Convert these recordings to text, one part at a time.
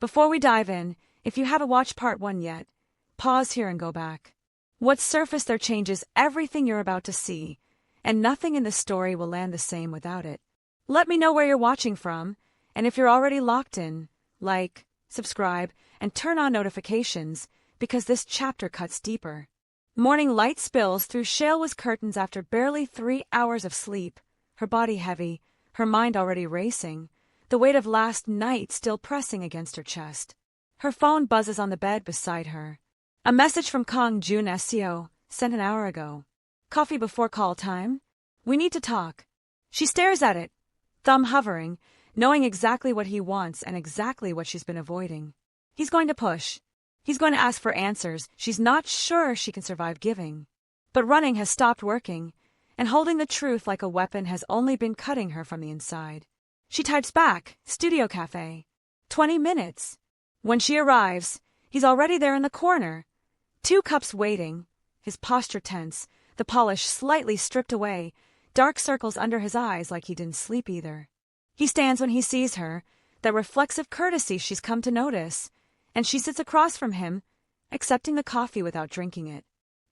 Before we dive in, if you haven't watched part 1 yet, pause here and go back. What's surfaced there changes everything you're about to see, and nothing in the story will land the same without it. Let me know where you're watching from, and if you're already locked in, like, subscribe, and turn on notifications, because this chapter cuts deeper. Morning light spills through Shalewa's curtains after barely 3 hours of sleep, her body heavy, her mind already racing, the weight of last night still pressing against her chest. Her phone buzzes on the bed beside her. A message from Kang Joon-seo, sent an hour ago. Coffee before call time? We need to talk. She stares at it, thumb hovering, knowing exactly what he wants and exactly what she's been avoiding. He's going to push. He's going to ask for answers she's not sure she can survive giving. But running has stopped working, and holding the truth like a weapon has only been cutting her from the inside. She types back, Studio Cafe. 20 minutes. When she arrives, he's already there in the corner. 2 cups waiting, his posture tense, the polish slightly stripped away, dark circles under his eyes like he didn't sleep either. He stands when he sees her, that reflexive courtesy she's come to notice, and she sits across from him, accepting the coffee without drinking it.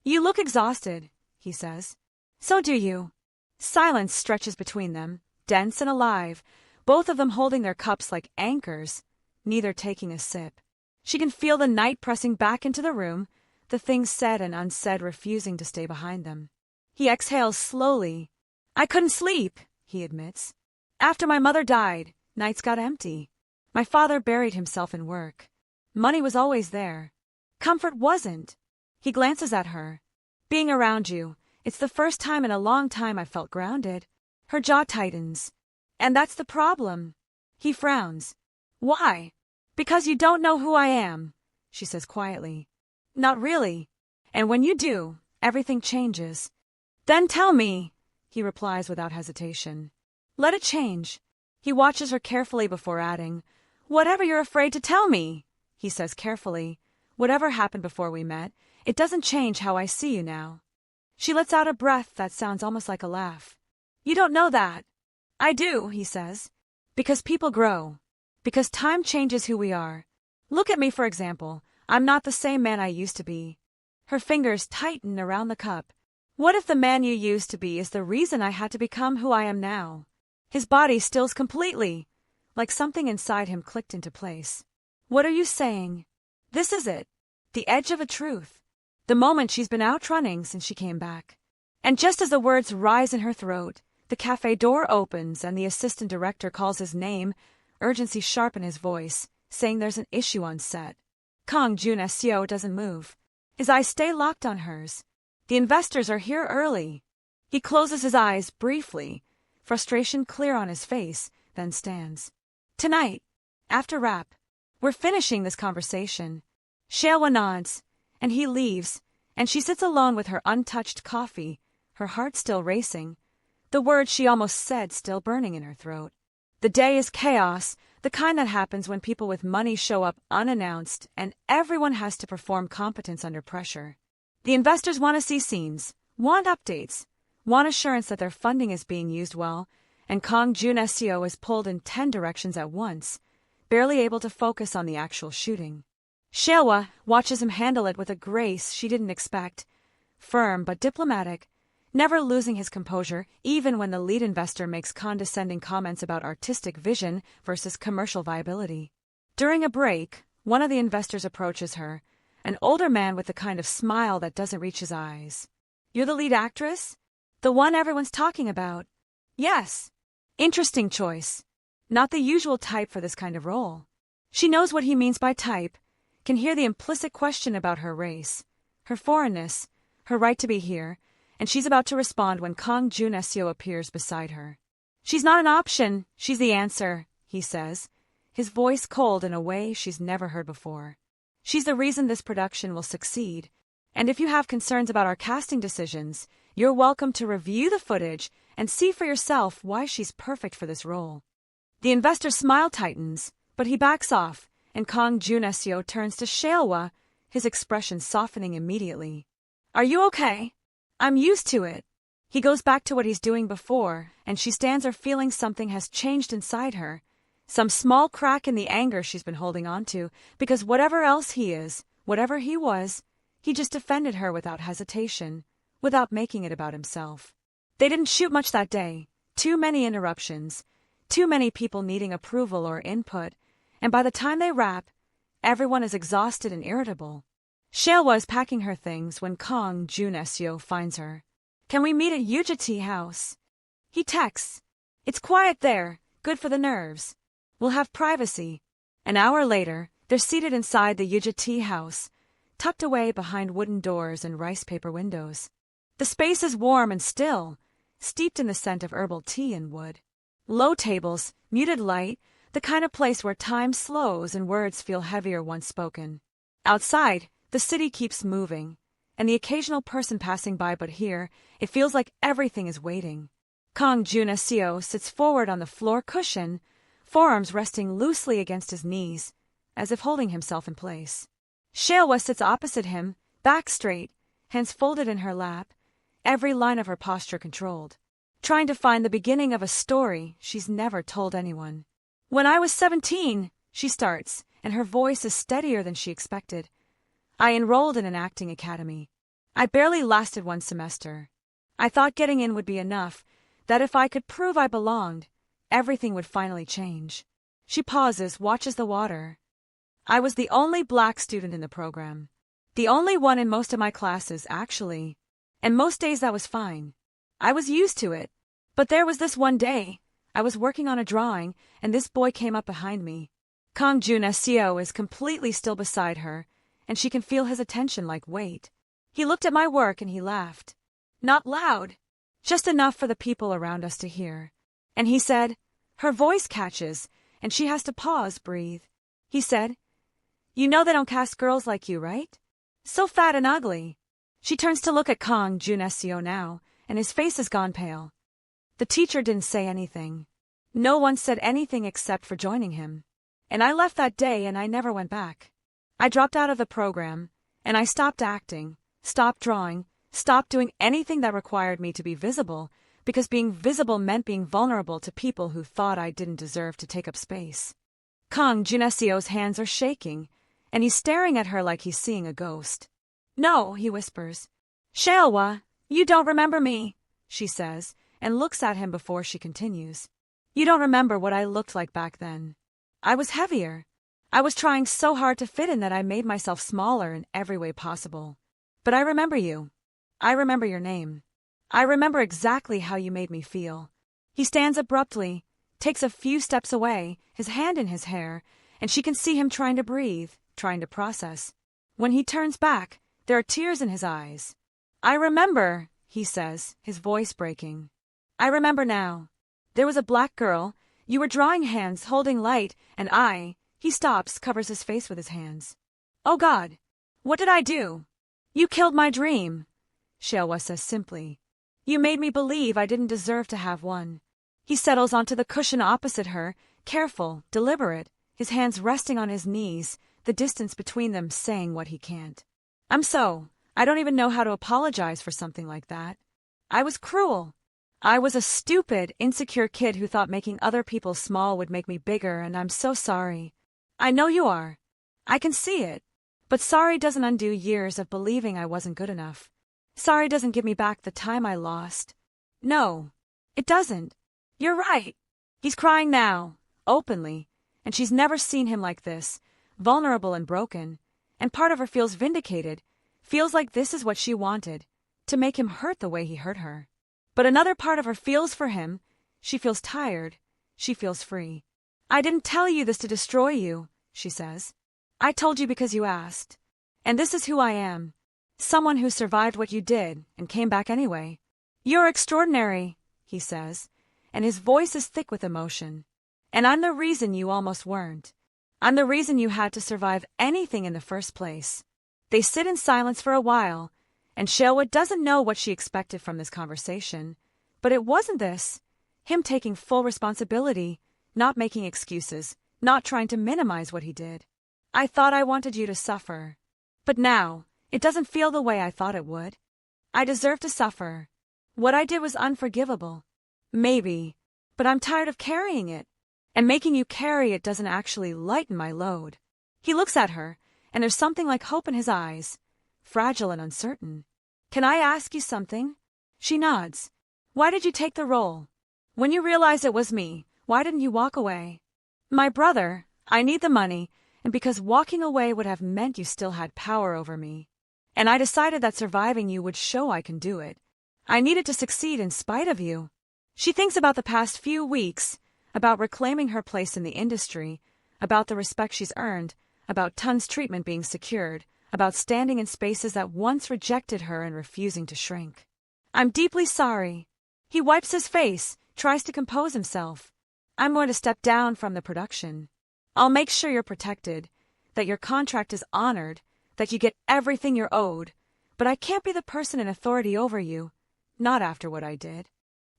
You look exhausted, he says. So do you. Silence stretches between them, dense and alive, both of them holding their cups like anchors, neither taking a sip. She can feel the night pressing back into the room, the things said and unsaid refusing to stay behind them. He exhales slowly. I couldn't sleep, he admits. After my mother died, nights got empty. My father buried himself in work. Money was always there. Comfort wasn't. He glances at her. Being around you, it's the first time in a long time I felt grounded. Her jaw tightens. And that's the problem. He frowns. Why? Because you don't know who I am, she says quietly. Not really. And when you do, everything changes. Then tell me, he replies without hesitation. Let it change. He watches her carefully before adding, whatever you're afraid to tell me, he says carefully. Whatever happened before we met, it doesn't change how I see you now. She lets out a breath that sounds almost like a laugh. You don't know that. I do, he says. Because people grow. Because time changes who we are. Look at me, for example. I'm not the same man I used to be. Her fingers tighten around the cup. What if the man you used to be is the reason I had to become who I am now? His body stills completely, like something inside him clicked into place. What are you saying? This is it. The edge of a truth. The moment she's been out running since she came back. And just as the words rise in her throat, the cafe door opens and the assistant director calls his name, urgency sharp in his voice, saying there's an issue on set. Kang Joon-seo doesn't move. His eyes stay locked on hers. The investors are here early. He closes his eyes briefly, frustration clear on his face, then stands. Tonight, after wrap, we're finishing this conversation. Shalewa nods, and he leaves, and she sits alone with her untouched coffee, her heart still racing, the words she almost said still burning in her throat. The day is chaos, the kind that happens when people with money show up unannounced and everyone has to perform competence under pressure. The investors want to see scenes, want updates, want assurance that their funding is being used well, and Kang Joon-seo is pulled in 10 directions at once, barely able to focus on the actual shooting. Shalewa watches him handle it with a grace she didn't expect, firm but diplomatic, never losing his composure even when the lead investor makes condescending comments about artistic vision versus commercial viability. During a break, one of the investors approaches her, an older man with the kind of smile that doesn't reach his eyes. You're the lead actress? The one everyone's talking about? Yes. Interesting choice. Not the usual type for this kind of role. She knows what he means by type, can hear the implicit question about her race, her foreignness, her right to be here, and she's about to respond when Kang Joon-seo appears beside her. She's not an option, she's the answer, he says, his voice cold in a way she's never heard before. She's the reason this production will succeed, and if you have concerns about our casting decisions, you're welcome to review the footage and see for yourself why she's perfect for this role. The investor's smile tightens, but he backs off, and Kang Joon-seo turns to Shalewa, his expression softening immediately. Are you okay? I'm used to it. He goes back to what he's doing before, and she stands there feeling something has changed inside her, Some small crack in the anger she's been holding on to, because whatever else he is, whatever he was, he just defended her without hesitation, without making it about himself. They didn't shoot much that day. Too many interruptions, too many people needing approval or input, and by the time they wrap, everyone is exhausted and irritable. Shalewa is packing her things when Kang Joon-seo finds her. "Can we meet at UJT house?" He texts. "It's quiet there, good for the nerves. We'll have privacy." An hour later, they're seated inside the UJT house, tucked away behind wooden doors and rice paper windows. The space is warm and still, steeped in the scent of herbal tea and wood. Low tables, muted light, the kind of place where time slows and words feel heavier once spoken. Outside, the city keeps moving, and the occasional person passing by, but here, it feels like everything is waiting. Kang Joon-seo sits forward on the floor cushion, forearms resting loosely against his knees, as if holding himself in place. Shalewa sits opposite him, back straight, hands folded in her lap, every line of her posture controlled, trying to find the beginning of a story she's never told anyone. "When I was 17, she starts, and her voice is steadier than she expected. "I enrolled in an acting academy. I barely lasted one semester. I thought getting in would be enough, that if I could prove I belonged, everything would finally change." She pauses, watches the water. "I was the only black student in the program. The only one in most of my classes, actually. And most days that was fine. I was used to it. But there was this one day, I was working on a drawing, and this boy came up behind me. Kang Joon-seo is completely still beside her, and she can feel his attention like weight. He looked at my work and he laughed. Not loud, just enough for the people around us to hear. And he said, her voice catches, and she has to pause, breathe. He said, 'You know they don't cast girls like you, right? So fat and ugly.'" She turns to look at Kang Joon-seo now, and his face has gone pale. The teacher didn't say anything. No one said anything except for joining him. And I left that day and I never went back. I dropped out of the program, and I stopped acting, stopped drawing, stopped doing anything that required me to be visible, because being visible meant being vulnerable to people who thought I didn't deserve to take up space. Kang Joon-seo's hands are shaking, and he's staring at her like he's seeing a ghost. "No," he whispers. "Shalewa, you don't remember me," she says, and looks at him before she continues. "You don't remember what I looked like back then. I was heavier. I was trying so hard to fit in that I made myself smaller in every way possible. But I remember you. I remember your name. I remember exactly how you made me feel." He stands abruptly, takes a few steps away, his hand in his hair, and she can see him trying to breathe, trying to process. When he turns back, there are tears in his eyes. "I remember," he says, his voice breaking. "I remember now. There was a black girl. You were drawing hands, holding light, and He stops, covers his face with his hands. "Oh God, what did I do? You killed my dream," Shalewa says simply. "You made me believe I didn't deserve to have one." He settles onto the cushion opposite her, careful, deliberate, his hands resting on his knees, the distance between them saying what he can't. I don't even know how to apologize for something like that. I was cruel. I was a stupid, insecure kid who thought making other people small would make me bigger, and I'm so sorry. I know you are. I can see it. But sorry doesn't undo years of believing I wasn't good enough. Sorry doesn't give me back the time I lost. No, it doesn't. You're right. He's crying now, openly, and she's never seen him like this, vulnerable and broken, and part of her feels vindicated, feels like this is what she wanted, to make him hurt the way he hurt her. But another part of her feels for him. She feels tired. She feels free. "I didn't tell you this to destroy you," she says. "I told you because you asked. And this is who I am. Someone who survived what you did and came back anyway. You're extraordinary," he says, and his voice is thick with emotion. "And I'm the reason you almost weren't. I'm the reason you had to survive anything in the first place." They sit in silence for a while, and Shalewa doesn't know what she expected from this conversation. But it wasn't this. Him taking full responsibility, not making excuses, not trying to minimize what he did. "I thought I wanted you to suffer. But now, it doesn't feel the way I thought it would. I deserve to suffer. What I did was unforgivable. Maybe, but I'm tired of carrying it. And making you carry it doesn't actually lighten my load. He looks at her, and there's something like hope in his eyes, fragile and uncertain. Can I ask you something? She nods. Why did you take the role? When you realized it was me, why didn't you walk away? My brother, I need the money, and because walking away would have meant you still had power over me. And I decided that surviving you would show I can do it. I needed to succeed in spite of you. She thinks about the past few weeks, about reclaiming her place in the industry, about the respect she's earned, about Tunde's treatment being secured, about standing in spaces that once rejected her and refusing to shrink. I'm deeply sorry. He wipes his face, tries to compose himself. I'm going to step down from the production. I'll make sure you're protected, that your contract is honored, that you get everything you're owed, but I can't be the person in authority over you, not after what I did.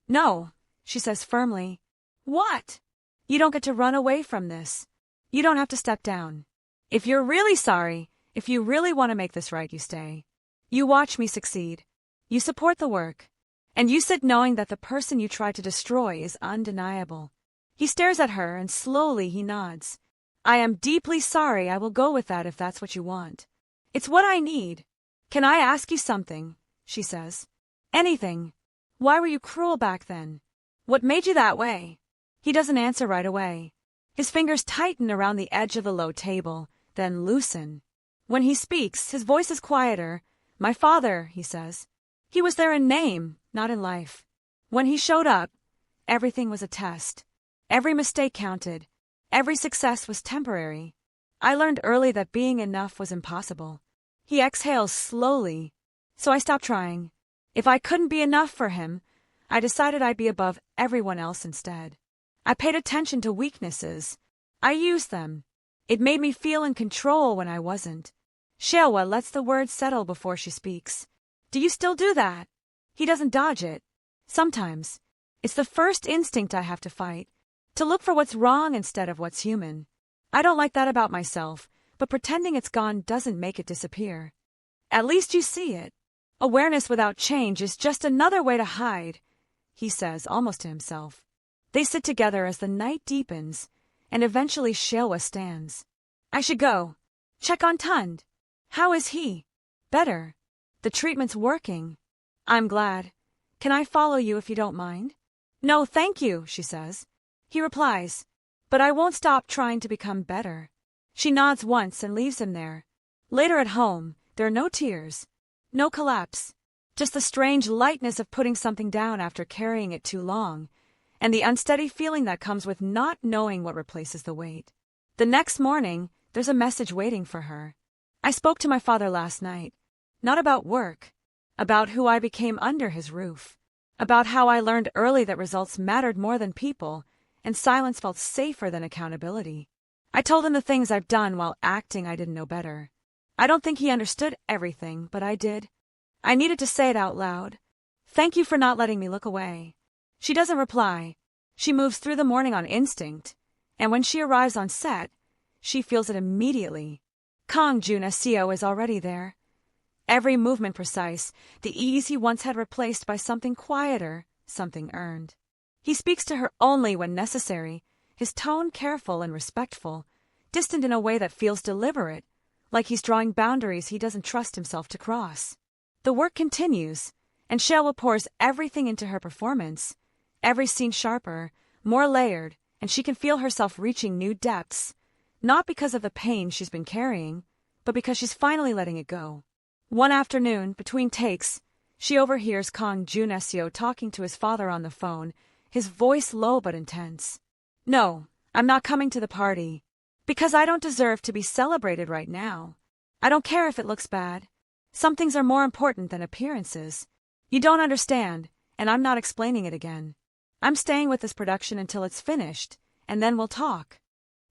No, she says firmly. What? You don't get to run away from this. You don't have to step down. If you're really sorry, if you really want to make this right, you stay. You watch me succeed. You support the work. And you sit knowing that the person you tried to destroy is undeniable. He stares at her and slowly he nods. I am deeply sorry. I will go with that if that's what you want. It's what I need. Can I ask you something? She says. Anything. Why were you cruel back then? What made you that way? He doesn't answer right away. His fingers tighten around the edge of the low table, then loosen. When he speaks, his voice is quieter. My father, he says. He was there in name, not in life. When he showed up, everything was a test. Every mistake counted. Every success was temporary. I learned early that being enough was impossible. He exhales slowly. So I stopped trying. If I couldn't be enough for him, I decided I'd be above everyone else instead. I paid attention to weaknesses. I used them. It made me feel in control when I wasn't. Shalewa lets the words settle before she speaks. Do you still do that? He doesn't dodge it. Sometimes. It's the first instinct I have to fight. To look for what's wrong instead of what's human. I don't like that about myself, but pretending it's gone doesn't make it disappear. At least you see it. Awareness without change is just another way to hide, he says, almost to himself. They sit together as the night deepens, and eventually Shalewa stands. I should go. Check on Tunde. How is he? Better. The treatment's working. I'm glad. Can I follow you if you don't mind? No, thank you, she says. He replies, but I won't stop trying to become better. She nods once and leaves him there. Later at home, there are no tears. No collapse. Just the strange lightness of putting something down after carrying it too long, and the unsteady feeling that comes with not knowing what replaces the weight. The next morning, there's a message waiting for her. I spoke to my father last night. Not about work. About who I became under his roof. About how I learned early that results mattered more than people, and silence felt safer than accountability. I told him the things I've done while acting I didn't know better. I don't think he understood everything, but I did. I needed to say it out loud. Thank you for not letting me look away. She doesn't reply. She moves through the morning on instinct, and when she arrives on set, she feels it immediately. Kang Joon-seo is already there. Every movement precise, the ease he once had replaced by something quieter, something earned. He speaks to her only when necessary, his tone careful and respectful, distant in a way that feels deliberate, like he's drawing boundaries he doesn't trust himself to cross. The work continues, and Shalewa pours everything into her performance, every scene sharper, more layered, and she can feel herself reaching new depths, not because of the pain she's been carrying, but because she's finally letting it go. One afternoon, between takes, she overhears Kang Joon-seo talking to his father on the phone, his voice low but intense. No, I'm not coming to the party. Because I don't deserve to be celebrated right now. I don't care if it looks bad. Some things are more important than appearances. You don't understand, and I'm not explaining it again. I'm staying with this production until it's finished, and then we'll talk.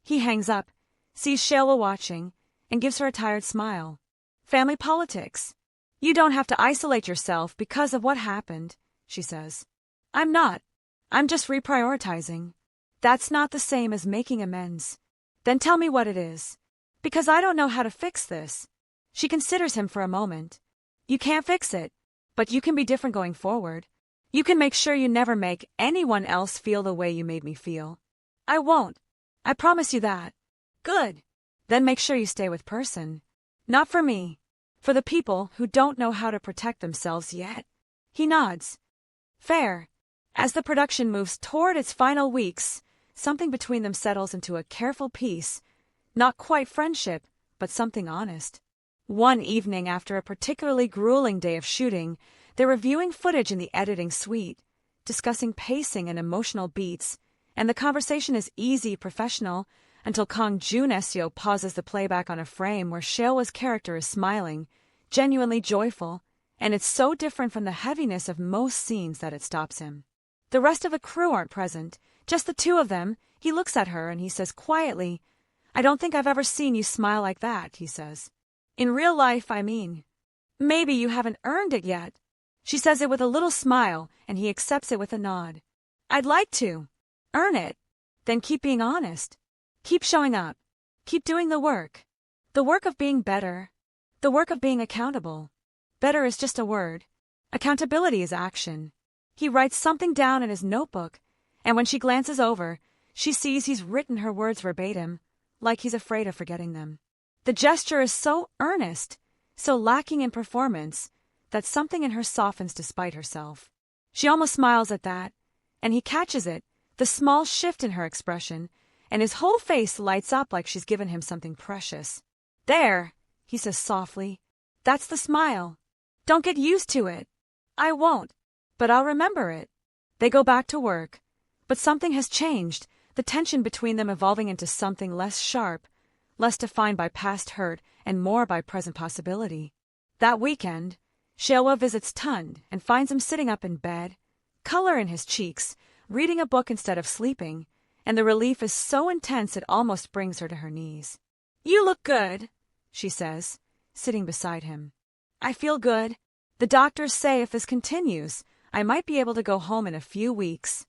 He hangs up, sees Shalewa watching, and gives her a tired smile. Family politics. You don't have to isolate yourself because of what happened, she says. I'm not. I'm just reprioritizing. That's not the same as making amends. Then tell me what it is. Because I don't know how to fix this. She considers him for a moment. You can't fix it, but you can be different going forward. You can make sure you never make anyone else feel the way you made me feel. I won't. I promise you that. Good. Then make sure you stay with person. Not for me. For the people who don't know how to protect themselves yet. He nods. Fair. As the production moves toward its final weeks, something between them settles into a careful peace. Not quite friendship, but something honest. One evening after a particularly grueling day of shooting, they're reviewing footage in the editing suite, discussing pacing and emotional beats, and the conversation is easy, professional, until Kang Joon-seo pauses the playback on a frame where Shalewa's character is smiling, genuinely joyful, and it's so different from the heaviness of most scenes that it stops him. The rest of the crew aren't present, just the two of them. He looks at her and he says quietly, I don't think I've ever seen you smile like that, he says. In real life, I mean. Maybe you haven't earned it yet. She says it with a little smile, and he accepts it with a nod. I'd like to. Earn it. Then keep being honest. Keep showing up. Keep doing the work. The work of being better. The work of being accountable. Better is just a word. Accountability is action. He writes something down in his notebook, and when she glances over, she sees he's written her words verbatim, like he's afraid of forgetting them. The gesture is so earnest, so lacking in performance, that something in her softens despite herself. She almost smiles at that, and he catches it, the small shift in her expression, and his whole face lights up like she's given him something precious. There, he says softly. That's the smile. Don't get used to it. I won't, but I'll remember it. They go back to work, but something has changed, the tension between them evolving into something less sharp, less defined by past hurt and more by present possibility. That weekend, Shalewa visits Tunde and finds him sitting up in bed, color in his cheeks, reading a book instead of sleeping, and the relief is so intense it almost brings her to her knees. You look good, she says, sitting beside him. I feel good. The doctors say if this continues, I might be able to go home in a few weeks.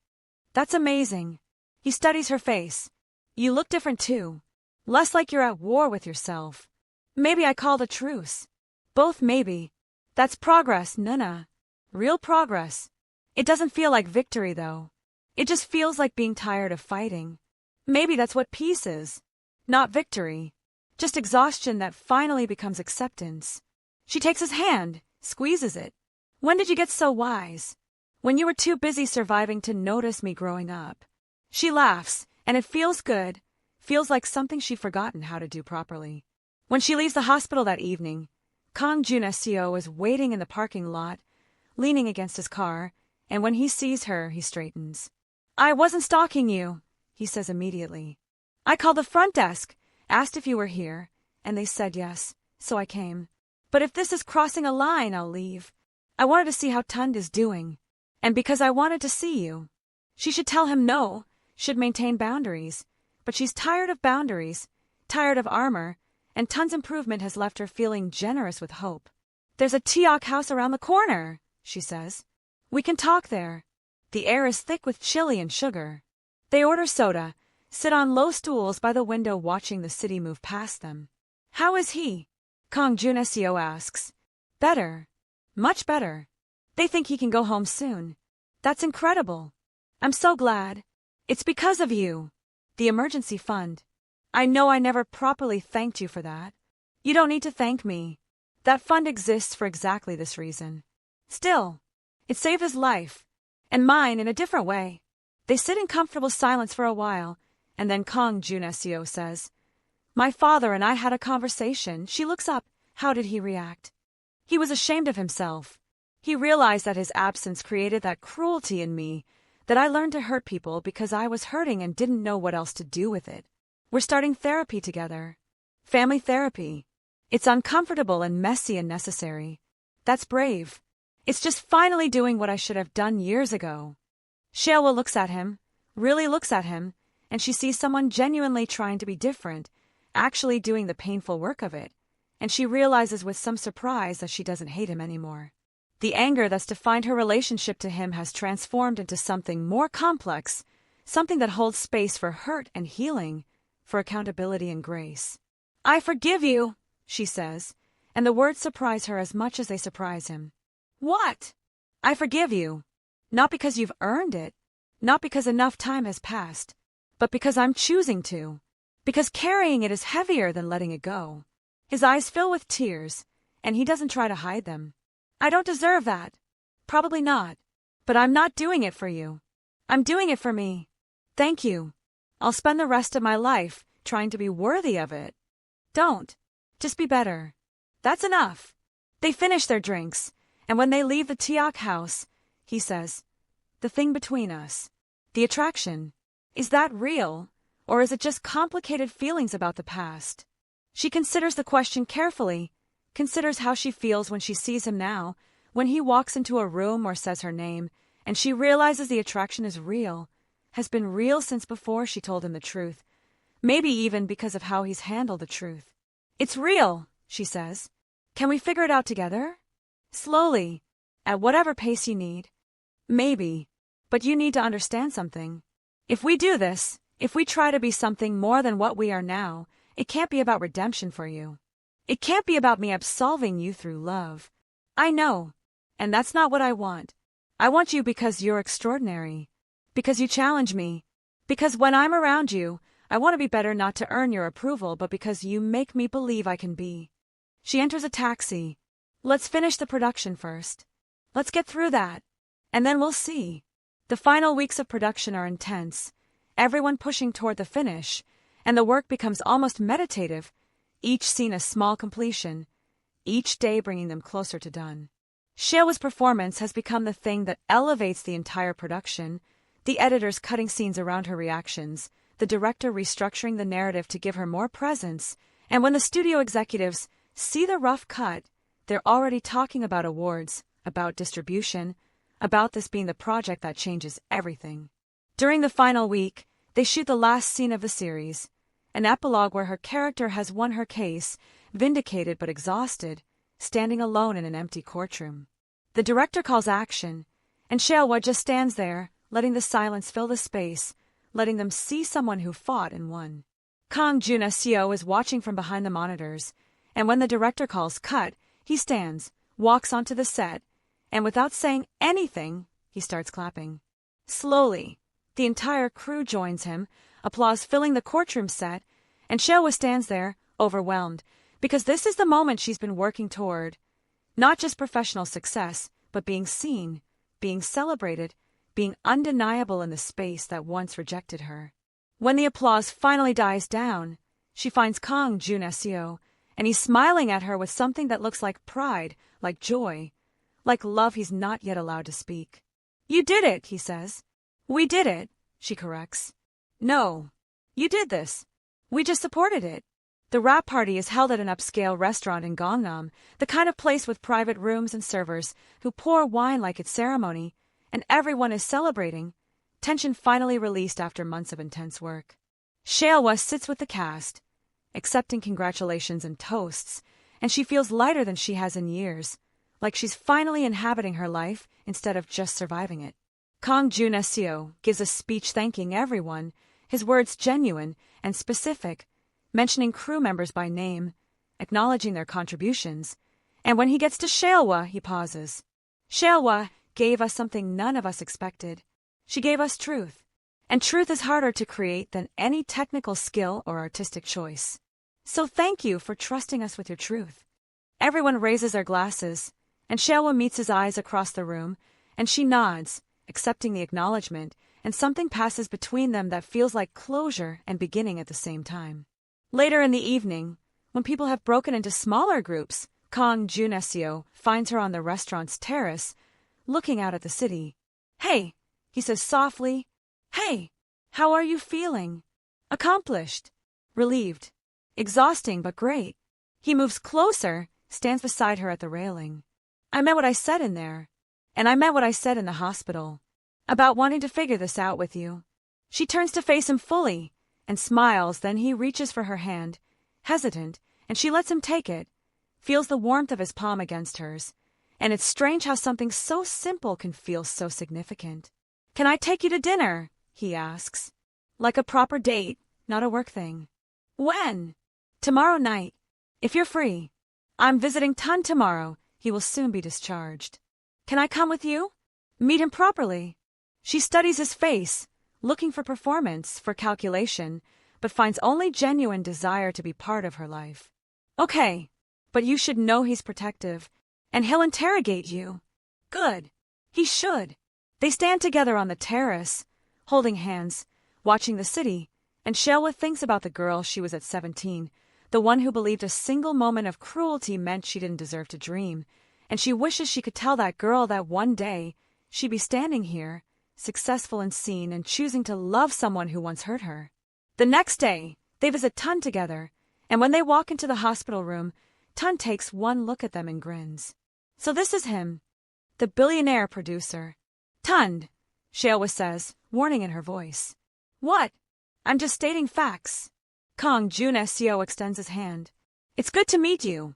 That's amazing. He studies her face. You look different too. Less like you're at war with yourself. Maybe I called a truce. Both maybe. That's progress, Nana. Real progress. It doesn't feel like victory, though. It just feels like being tired of fighting. Maybe that's what peace is. Not victory. Just exhaustion that finally becomes acceptance. She takes his hand, squeezes it. When did you get so wise? When you were too busy surviving to notice me growing up. She laughs, and it feels good. Feels like something she'd forgotten how to do properly. When she leaves the hospital that evening, Kang Joon-seo is waiting in the parking lot, leaning against his car, and when he sees her, he straightens. I wasn't stalking you, he says immediately. I called the front desk, asked if you were here, and they said yes, so I came. But if this is crossing a line, I'll leave. I wanted to see how Tunde is doing, and because I wanted to see you. She should tell him no, should maintain boundaries. But she's tired of boundaries, tired of armor, and Tunde's improvement has left her feeling generous with hope. There's a Teok house around the corner, she says. We can talk there. The air is thick with chili and sugar. They order soda, sit on low stools by the window watching the city move past them. How is he? Kang Joon-seo asks. Better. Much better. They think he can go home soon. That's incredible. I'm so glad. It's because of you. The emergency fund. I know I never properly thanked you for that. You don't need to thank me. That fund exists for exactly this reason. Still, it saved his life, and mine in a different way. They sit in comfortable silence for a while, and then Kang Joon-seo says, My father and I had a conversation. She looks up. How did he react? He was ashamed of himself. He realized that his absence created that cruelty in me, that I learned to hurt people because I was hurting and didn't know what else to do with it. We're starting therapy together. Family therapy. It's uncomfortable and messy and necessary. That's brave. It's just finally doing what I should have done years ago. Shalewa looks at him, really looks at him, and she sees someone genuinely trying to be different, actually doing the painful work of it, and she realizes with some surprise that she doesn't hate him anymore. The anger that's defined her relationship to him has transformed into something more complex, something that holds space for hurt and healing, for accountability and grace. I forgive you, she says, and the words surprise her as much as they surprise him. What? I forgive you. Not because you've earned it, not because enough time has passed, but because I'm choosing to. Because carrying it is heavier than letting it go. His eyes fill with tears, and he doesn't try to hide them. I don't deserve that. Probably not. But I'm not doing it for you. I'm doing it for me. Thank you. I'll spend the rest of my life trying to be worthy of it. Don't. Just be better. That's enough. They finish their drinks, and when they leave the Teok house, he says, the thing between us, the attraction, is that real, or is it just complicated feelings about the past? She considers the question carefully, considers how she feels when she sees him now, when he walks into a room or says her name, and she realizes the attraction is real, has been real since before she told him the truth, maybe even because of how he's handled the truth. It's real, she says. Can we figure it out together? Slowly, at whatever pace you need. Maybe, but you need to understand something. If we do this, if we try to be something more than what we are now, it can't be about redemption for you. It can't be about me absolving you through love. I know, and that's not what I want. I want you because you're extraordinary, because you challenge me, because when I'm around you, I want to be better not to earn your approval but because you make me believe I can be. She enters a taxi. Let's finish the production first. Let's get through that, and then we'll see. The final weeks of production are intense, everyone pushing toward the finish, and the work becomes almost meditative, each scene a small completion, each day bringing them closer to done. Shalewa's performance has become the thing that elevates the entire production, the editors cutting scenes around her reactions, the director restructuring the narrative to give her more presence, and when the studio executives see the rough cut, they're already talking about awards, about distribution, about this being the project that changes everything. During the final week, they shoot the last scene of the series, an epilogue where her character has won her case, vindicated but exhausted, standing alone in an empty courtroom. The director calls action, and Shalewa just stands there, letting the silence fill the space, letting them see someone who fought and won. Kang Joon-seo is watching from behind the monitors, and when the director calls cut, he stands, walks onto the set, and without saying anything, he starts clapping. Slowly, the entire crew joins him, applause filling the courtroom set, and Shalewa stands there, overwhelmed, because this is the moment she's been working toward. Not just professional success, but being seen, being celebrated, being undeniable in the space that once rejected her. When the applause finally dies down, she finds Kang Joon-seo, and he's smiling at her with something that looks like pride, like joy, like love he's not yet allowed to speak. You did it, he says. We did it, she corrects. No, you did this. We just supported it. The wrap party is held at an upscale restaurant in Gangnam, the kind of place with private rooms and servers who pour wine like it's ceremony, and everyone is celebrating, tension finally released after months of intense work. Shalewa sits with the cast, accepting congratulations and toasts, and she feels lighter than she has in years, like she's finally inhabiting her life instead of just surviving it. Kang Joon-seo gives a speech thanking everyone, his words genuine and specific, mentioning crew members by name, acknowledging their contributions, and when he gets to Shalewa, he pauses. Shalewa gave us something none of us expected. She gave us truth, and truth is harder to create than any technical skill or artistic choice. So thank you for trusting us with your truth. Everyone raises their glasses, and Shalewa meets his eyes across the room, and she nods, accepting the acknowledgement, and something passes between them that feels like closure and beginning at the same time. Later in the evening, when people have broken into smaller groups, Kang Joon-seo finds her on the restaurant's terrace, looking out at the city. Hey, he says softly. Hey, how are you feeling? Accomplished. Relieved. Exhausting but great. He moves closer, stands beside her at the railing. I meant what I said in there. And I meant what I said in the hospital. About wanting to figure this out with you. She turns to face him fully, and smiles, then he reaches for her hand, hesitant, and she lets him take it, feels the warmth of his palm against hers, and it's strange how something so simple can feel so significant. Can I take you to dinner? He asks. Like a proper date, not a work thing. When? Tomorrow night, if you're free. I'm visiting Tunde tomorrow. He will soon be discharged. Can I come with you? Meet him properly. She studies his face, looking for performance, for calculation, but finds only genuine desire to be part of her life. Okay, but you should know he's protective, and he'll interrogate you. Good. He should. They stand together on the terrace, holding hands, watching the city, and Shalewa thinks about the girl she was at 17, the one who believed a single moment of cruelty meant she didn't deserve to dream, and she wishes she could tell that girl that one day she'd be standing here, successful and seen, and choosing to love someone who once hurt her. The next day, they visit Tunde together, and when they walk into the hospital room, Tunde takes one look at them and grins. So this is him, the billionaire producer. Tunde, Shalewa says, warning in her voice. What? I'm just stating facts. Kang Joon-seo extends his hand. It's good to meet you.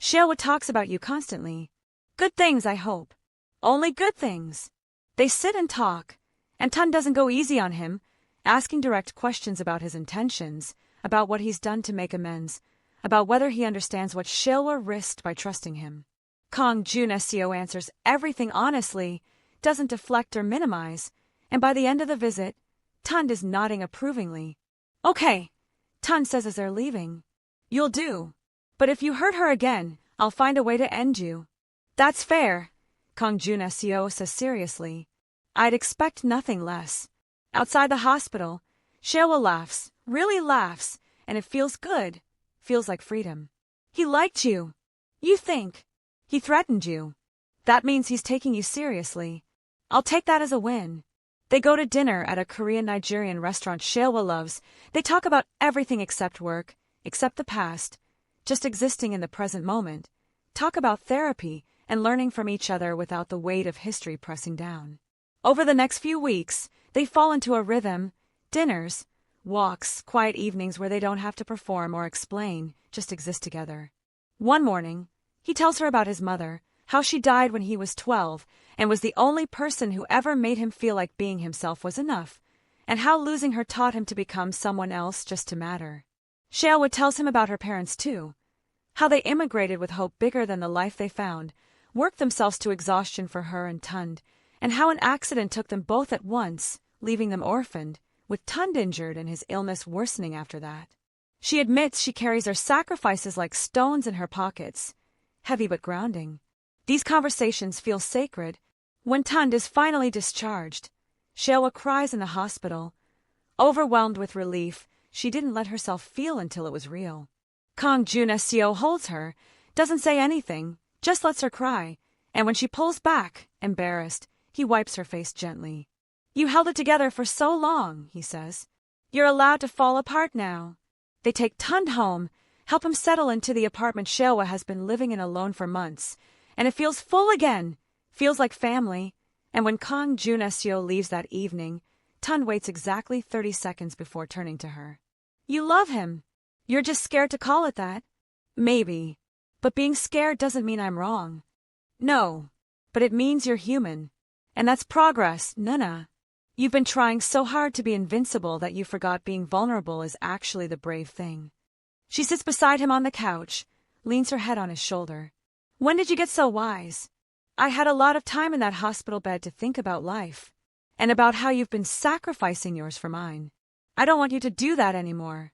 Shalewa talks about you constantly. Good things, I hope. Only good things. They sit and talk, and Tunde doesn't go easy on him, asking direct questions about his intentions, about what he's done to make amends, about whether he understands what Shalewa risked by trusting him. Kang Joon-seo answers everything honestly, doesn't deflect or minimize, and by the end of the visit, Tunde is nodding approvingly. Okay, Tunde says as they're leaving. You'll do. But if you hurt her again, I'll find a way to end you. That's fair, Kang Joon-seo says seriously. I'd expect nothing less. Outside the hospital, Shalewa laughs, really laughs, and it feels good. Feels like freedom. He liked you. You think. He threatened you. That means he's taking you seriously. I'll take that as a win. They go to dinner at a Korean-Nigerian restaurant Shalewa loves. They talk about everything except work, except the past, just existing in the present moment. Talk about therapy and learning from each other without the weight of history pressing down. Over the next few weeks, they fall into a rhythm, dinners, walks, quiet evenings where they don't have to perform or explain, just exist together. One morning, he tells her about his mother, how she died when he was 12 and was the only person who ever made him feel like being himself was enough, and how losing her taught him to become someone else just to matter. Shalewa tells him about her parents too, how they immigrated with hope bigger than the life they found, worked themselves to exhaustion for her and Tunde, and how an accident took them both at once, leaving them orphaned, with Tunde injured and his illness worsening after that. She admits she carries their sacrifices like stones in her pockets, heavy but grounding. These conversations feel sacred. When Tunde is finally discharged, Shalewa cries in the hospital. Overwhelmed with relief, she didn't let herself feel until it was real. Kang Joon-seo holds her, doesn't say anything, just lets her cry, and when she pulls back, embarrassed, he wipes her face gently. You held it together for so long, he says. You're allowed to fall apart now. They take Tunde home, help him settle into the apartment Shalewa has been living in alone for months, and it feels full again, feels like family. And when Kang Joon-seo leaves that evening, Tunde waits exactly 30 seconds before turning to her. You love him. You're just scared to call it that. Maybe. But being scared doesn't mean I'm wrong. No. But it means you're human. And that's progress, Nana. You've been trying so hard to be invincible that you forgot being vulnerable is actually the brave thing. She sits beside him on the couch, leans her head on his shoulder. When did you get so wise? I had a lot of time in that hospital bed to think about life, and about how you've been sacrificing yours for mine. I don't want you to do that anymore.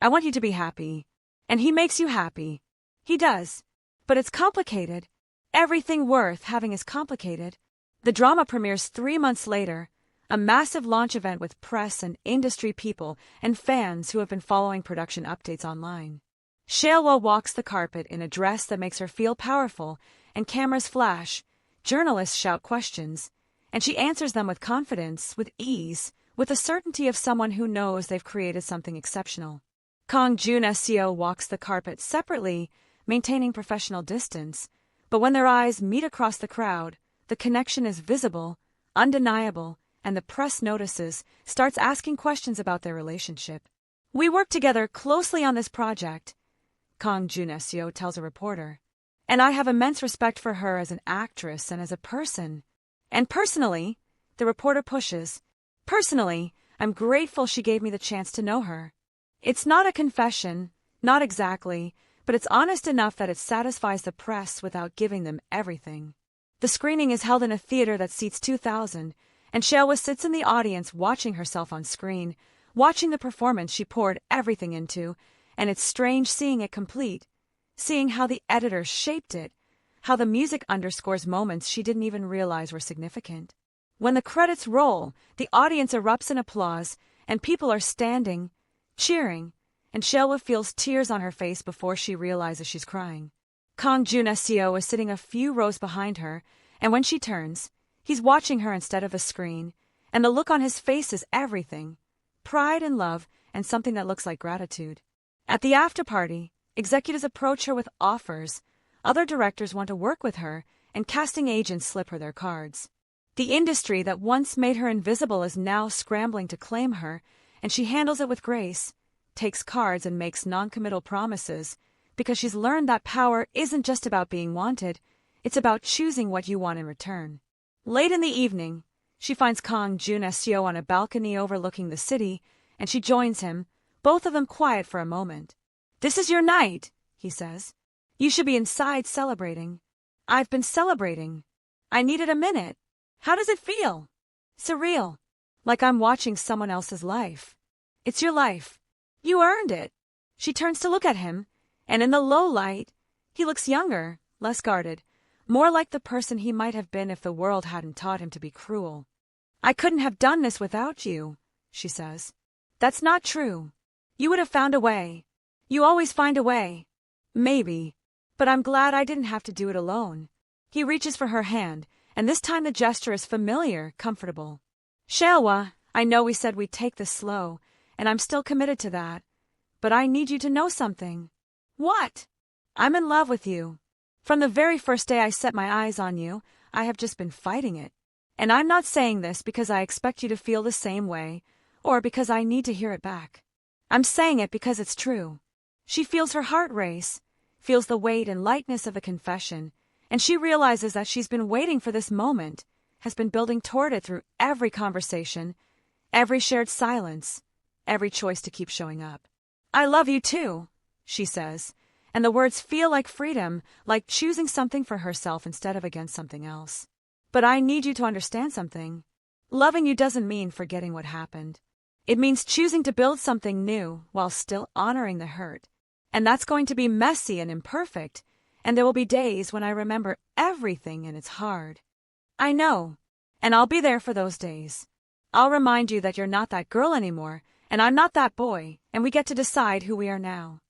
I want you to be happy. And he makes you happy. He does. But it's complicated. Everything worth having is complicated. The drama premieres 3 months later, a massive launch event with press and industry people and fans who have been following production updates online. Shalewa walks the carpet in a dress that makes her feel powerful, and cameras flash, journalists shout questions, and she answers them with confidence, with ease, with the certainty of someone who knows they've created something exceptional. Kang Joon-seo walks the carpet separately, maintaining professional distance, but when their eyes meet across the crowd, the connection is visible, undeniable, and the press notices, starts asking questions about their relationship. We worked together closely on this project, Kang Joon-seo tells a reporter, and I have immense respect for her as an actress and as a person. And personally, the reporter pushes, personally, I'm grateful she gave me the chance to know her. It's not a confession, not exactly, but it's honest enough that it satisfies the press without giving them everything. The screening is held in a theater that seats 2,000, And Shalewa sits in the audience watching herself on screen, watching the performance she poured everything into, and it's strange seeing it complete, seeing how the editors shaped it, how the music underscores moments she didn't even realize were significant. When the credits roll, the audience erupts in applause, and people are standing, cheering, and Shalewa feels tears on her face before she realizes she's crying. Kang Joon-seo is sitting a few rows behind her, and when she turns, he's watching her instead of a screen, and the look on his face is everything: pride and love, and something that looks like gratitude. At the after-party, executives approach her with offers, other directors want to work with her, and casting agents slip her their cards. The industry that once made her invisible is now scrambling to claim her, and she handles it with grace, takes cards and makes non-committal promises, because she's learned that power isn't just about being wanted, it's about choosing what you want in return. Late in the evening, she finds Kang Joon-seo on a balcony overlooking the city, and she joins him, both of them quiet for a moment. "This is your night," he says. "You should be inside celebrating." "I've been celebrating. I needed a minute." "How does it feel?" "Surreal. Like I'm watching someone else's life." "It's your life. You earned it." She turns to look at him, and in the low light, he looks younger, less guarded, more like the person he might have been if the world hadn't taught him to be cruel. "I couldn't have done this without you," she says. "That's not true. You would have found a way. You always find a way." "Maybe. But I'm glad I didn't have to do it alone." He reaches for her hand, and this time the gesture is familiar, comfortable. "Shalewa, I know we said we'd take this slow, and I'm still committed to that. But I need you to know something." "What?" "I'm in love with you. From the very first day I set my eyes on you, I have just been fighting it. And I'm not saying this because I expect you to feel the same way, or because I need to hear it back. I'm saying it because it's true." She feels her heart race, feels the weight and lightness of the confession, and she realizes that she's been waiting for this moment, has been building toward it through every conversation, every shared silence, every choice to keep showing up. "I love you too," she says, and the words feel like freedom, like choosing something for herself instead of against something else. "But I need you to understand something. Loving you doesn't mean forgetting what happened. It means choosing to build something new while still honoring the hurt. And that's going to be messy and imperfect, and there will be days when I remember everything and it's hard. I know, and I'll be there for those days. I'll remind you that you're not that girl anymore, and I'm not that boy, and we get to decide who we are now."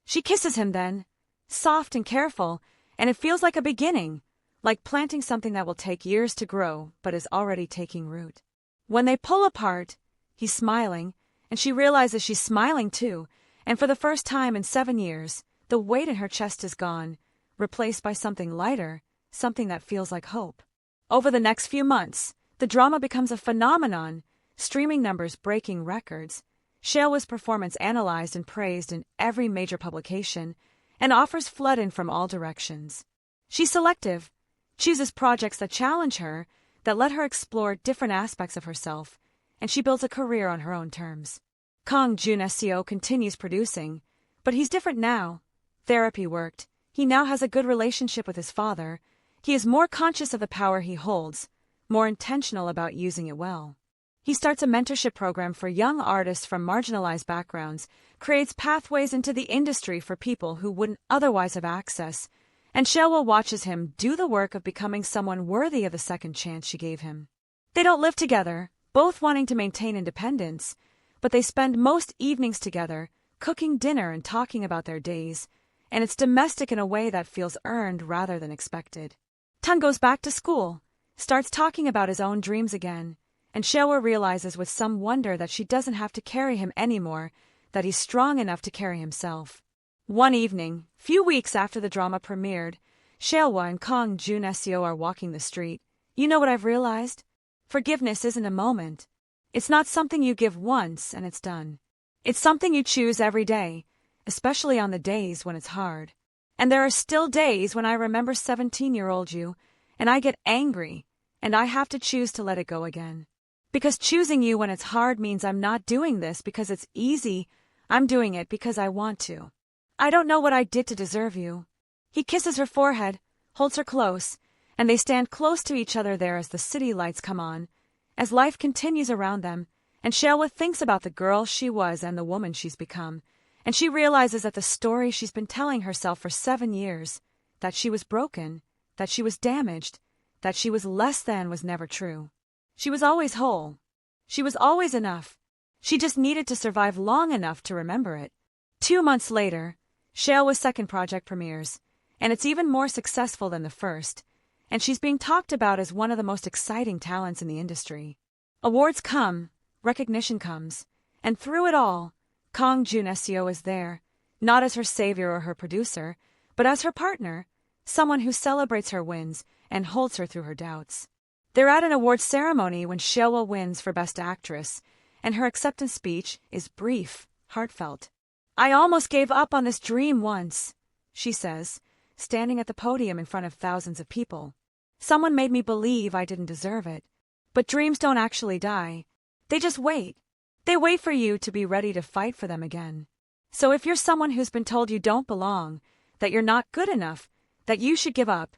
She kisses him then, soft and careful, and it feels like a beginning, like planting something that will take years to grow but is already taking root. When they pull apart, he's smiling, and she realizes she's smiling too, and for the first time in 7 years, the weight in her chest is gone, replaced by something lighter, something that feels like hope. Over the next few months, the drama becomes a phenomenon, streaming numbers breaking records, Shalewa's performance analyzed and praised in every major publication, and offers flood in from all directions. She's selective, chooses projects that challenge her, that let her explore different aspects of herself, and she builds a career on her own terms. Kang Joon-seo continues producing, but he's different now. Therapy worked. He now has a good relationship with his father. He is more conscious of the power he holds, more intentional about using it well. He starts a mentorship program for young artists from marginalized backgrounds, creates pathways into the industry for people who wouldn't otherwise have access, and Shalewa watches him do the work of becoming someone worthy of the second chance she gave him. They don't live together, both wanting to maintain independence, but they spend most evenings together, cooking dinner and talking about their days, and it's domestic in a way that feels earned rather than expected. Tunde goes back to school, starts talking about his own dreams again, and Shalewa realizes with some wonder that she doesn't have to carry him anymore, that he's strong enough to carry himself. One evening, few weeks after the drama premiered, Shalewa and Kang Joon-seo are walking the street. "You know what I've realized? Forgiveness isn't a moment. It's not something you give once and it's done. It's something you choose every day, especially on the days when it's hard. And there are still days when I remember 17-year-old you, and I get angry, and I have to choose to let it go again. Because choosing you when it's hard means I'm not doing this because it's easy, I'm doing it because I want to. I don't know what I did to deserve you." He kisses her forehead, holds her close, and they stand close to each other there as the city lights come on, as life continues around them, and Shalewa thinks about the girl she was and the woman she's become, and she realizes that the story she's been telling herself for 7 years, that she was broken, that she was damaged, that she was less than, was never true. She was always whole. She was always enough. She just needed to survive long enough to remember it. 2 months later, Shalewa's second project premieres, and it's even more successful than the first, and she's being talked about as one of the most exciting talents in the industry. Awards come, recognition comes, and through it all, Kang Joon-seo is there, not as her savior or her producer, but as her partner, someone who celebrates her wins and holds her through her doubts. They're at an awards ceremony when Shalewa wins for Best Actress, and her acceptance speech is brief, heartfelt. "I almost gave up on this dream once," she says, standing at the podium in front of thousands of people. "Someone made me believe I didn't deserve it. But dreams don't actually die. They just wait. They wait for you to be ready to fight for them again. So if you're someone who's been told you don't belong, that you're not good enough, that you should give up,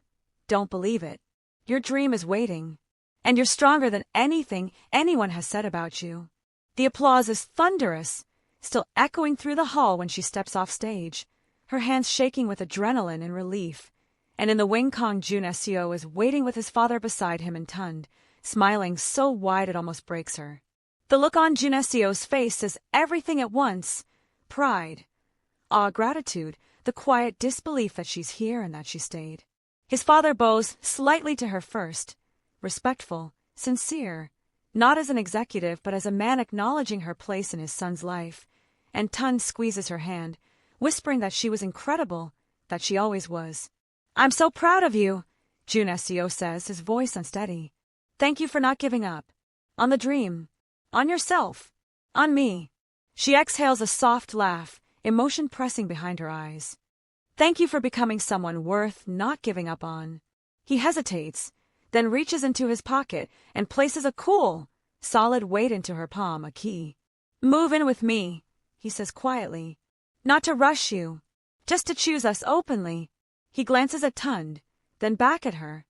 don't believe it. Your dream is waiting. And you're stronger than anything anyone has said about you." The applause is thunderous, still echoing through the hall when she steps off stage, her hands shaking with adrenaline and relief. And in the wing, Kang Joon-seo is waiting with his father beside him and Tunde, smiling so wide it almost breaks her. The look on Joon-seo's face says everything at once: pride, awe, gratitude, the quiet disbelief that she's here and that she stayed. His father bows slightly to her first, respectful, sincere, not as an executive but as a man acknowledging her place in his son's life, and Tunde squeezes her hand, whispering that she was incredible, that she always was. "I'm so proud of you," Joon-seo says, his voice unsteady. "Thank you for not giving up. On the dream. On yourself. On me." She exhales a soft laugh, emotion pressing behind her eyes. "Thank you for becoming someone worth not giving up on." He hesitates, then reaches into his pocket and places a cool, solid weight into her palm, a key. "Move in with me," he says quietly. "Not to rush you, just to choose us openly." He glances at Tunde, then back at her.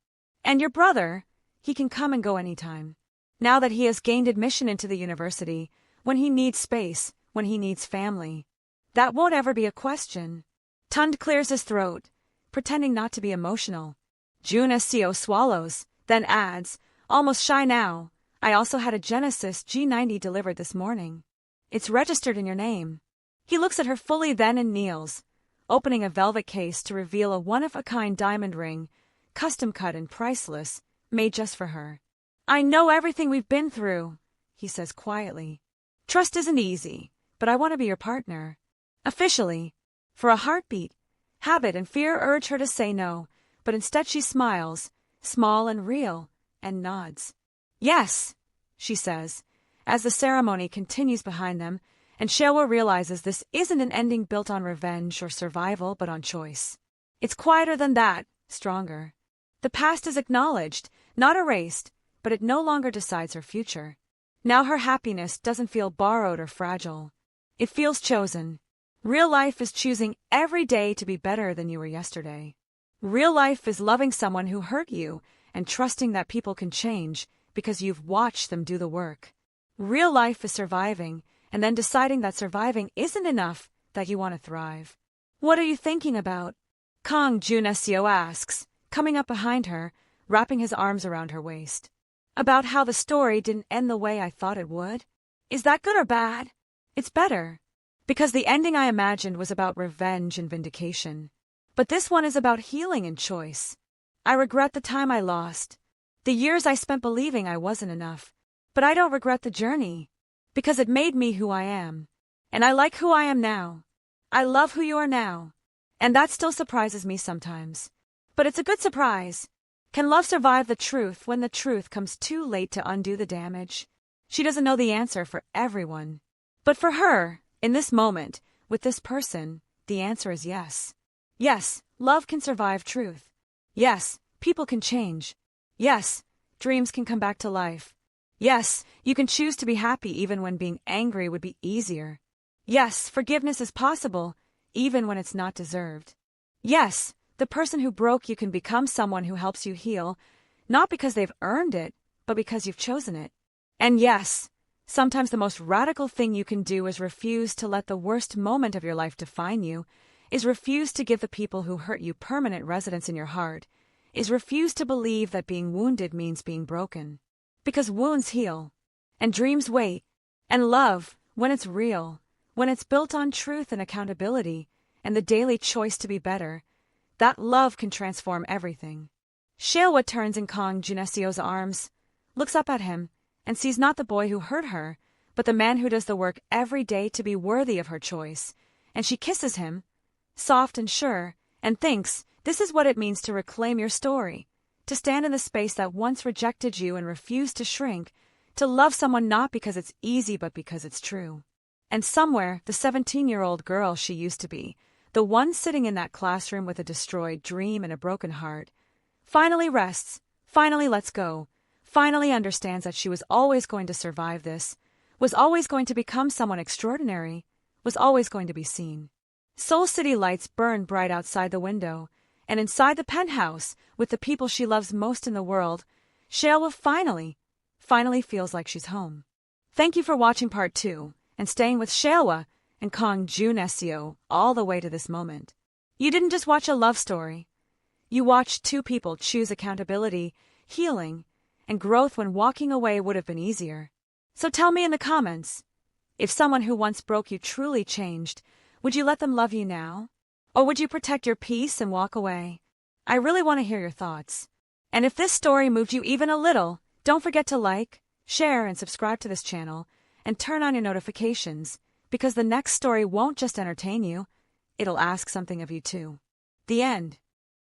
"And your brother, he can come and go anytime. Now that he has gained admission into the university, when he needs space, when he needs family. That won't ever be a question." Tunde clears his throat, pretending not to be emotional. Joon-seo swallows, then adds, almost shy now, "I also had a Genesis G90 delivered this morning. It's registered in your name." He looks at her fully then and kneels, opening a velvet case to reveal a one-of-a-kind diamond ring, custom-cut and priceless, made just for her. "I know everything we've been through," he says quietly. "Trust isn't easy, but I want to be your partner. Officially. For a heartbeat." Habit and fear urge her to say no, but instead she smiles, small and real, and nods. "Yes," she says, as the ceremony continues behind them, and Shalewa realizes this isn't an ending built on revenge or survival, but on choice. It's quieter than that, stronger. The past is acknowledged, not erased, but it no longer decides her future. Now her happiness doesn't feel borrowed or fragile. It feels chosen. Real life is choosing every day to be better than you were yesterday. Real life is loving someone who hurt you and trusting that people can change because you've watched them do the work. Real life is surviving and then deciding that surviving isn't enough, that you want to thrive. "What are you thinking about?" Kang Joon-seo asks, coming up behind her, wrapping his arms around her waist. "About how the story didn't end the way I thought it would. Is that good or bad?" "It's better. Because the ending I imagined was about revenge and vindication. But this one is about healing and choice. I regret the time I lost, the years I spent believing I wasn't enough. But I don't regret the journey, because it made me who I am. And I like who I am now. I love who you are now. And that still surprises me sometimes. But it's a good surprise. Can love survive the truth when the truth comes too late to undo the damage?" She doesn't know the answer for everyone. But for her, in this moment, with this person, the answer is yes. Yes, love can survive truth. Yes, people can change. Yes, dreams can come back to life. Yes, you can choose to be happy even when being angry would be easier. Yes, forgiveness is possible, even when it's not deserved. Yes, the person who broke you can become someone who helps you heal, not because they've earned it, but because you've chosen it. And yes, sometimes the most radical thing you can do is refuse to let the worst moment of your life define you, is refuse to give the people who hurt you permanent residence in your heart, is refuse to believe that being wounded means being broken. Because wounds heal, and dreams wait, and love, when it's real, when it's built on truth and accountability, and the daily choice to be better, that love can transform everything. Shalewa turns in Kang Joon-seo's arms, looks up at him, and sees not the boy who hurt her, but the man who does the work every day to be worthy of her choice, and she kisses him, soft and sure, and thinks, this is what it means to reclaim your story, to stand in the space that once rejected you and refused to shrink, to love someone not because it's easy but because it's true. And somewhere, the 17-year-old girl she used to be, the one sitting in that classroom with a destroyed dream and a broken heart, finally rests, finally lets go, finally understands that she was always going to survive this, was always going to become someone extraordinary, was always going to be seen. Seoul City lights burn bright outside the window, and inside the penthouse, with the people she loves most in the world, Shalewa finally feels like she's home. Thank you for watching part 2, and staying with Shalewa and Kang Joon-seo all the way to this moment. You didn't just watch a love story. You watched two people choose accountability, healing, and growth when walking away would have been easier. So tell me in the comments, if someone who once broke you truly changed, would you let them love you now? Or would you protect your peace and walk away? I really want to hear your thoughts. And if this story moved you even a little, don't forget to like, share, and subscribe to this channel, and turn on your notifications, because the next story won't just entertain you, it'll ask something of you too. The end.